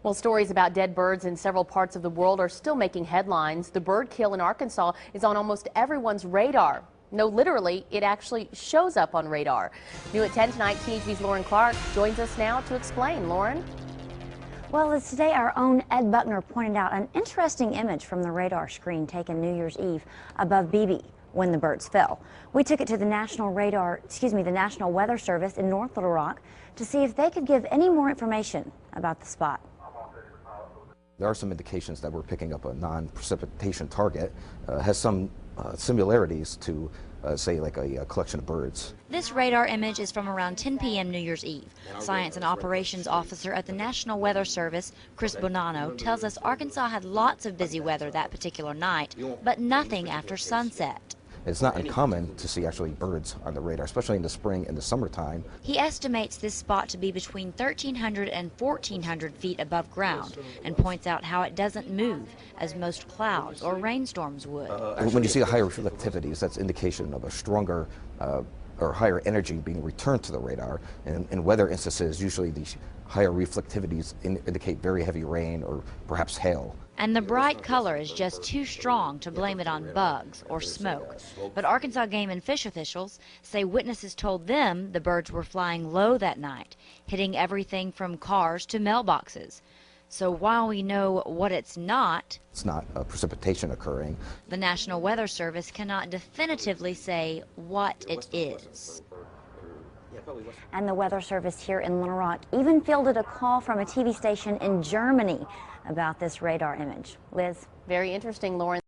Well, stories about dead birds in several parts of the world are still making headlines. The bird kill in Arkansas is on almost everyone's radar. No, literally, it actually shows up on radar. New at 10 tonight, THV's Lauren Clark joins us now to explain. Lauren? Well, as today our own Ed Buckner pointed out, an interesting image from the radar screen taken New Year's Eve above Beebe when the birds fell. We took it to the National Weather Service in North Little Rock to see if they could give any more information about the spot. There are some indications that we're picking up a non-precipitation target. Has some similarities to, say, like a collection of birds. This radar image is from around 10 p.m. New Year's Eve. Science and Operations Officer at the National Weather Service, Chris Bonanno, tells us Arkansas had lots of busy weather that particular night, but nothing after sunset. It's not uncommon to see actually birds on the radar, especially in the spring and the summertime. He estimates this spot to be between 1,300 and 1,400 feet above ground and points out how it doesn't move as most clouds or rainstorms would. When you see a higher reflectivities, that's indication of a stronger or higher energy being returned to the radar. And in weather instances, usually these higher reflectivities indicate very heavy rain or perhaps hail. And the bright color is just too strong to blame it on bugs or smoke. But Arkansas Game and Fish officials say witnesses told them the birds were flying low that night, hitting everything from cars to mailboxes. So while we know what it's not precipitation occurring. The National Weather Service cannot definitively say what it is. And the Weather Service here in Little Rock even fielded a call from a TV station in Germany about this radar image. Liz? Very interesting, Lauren.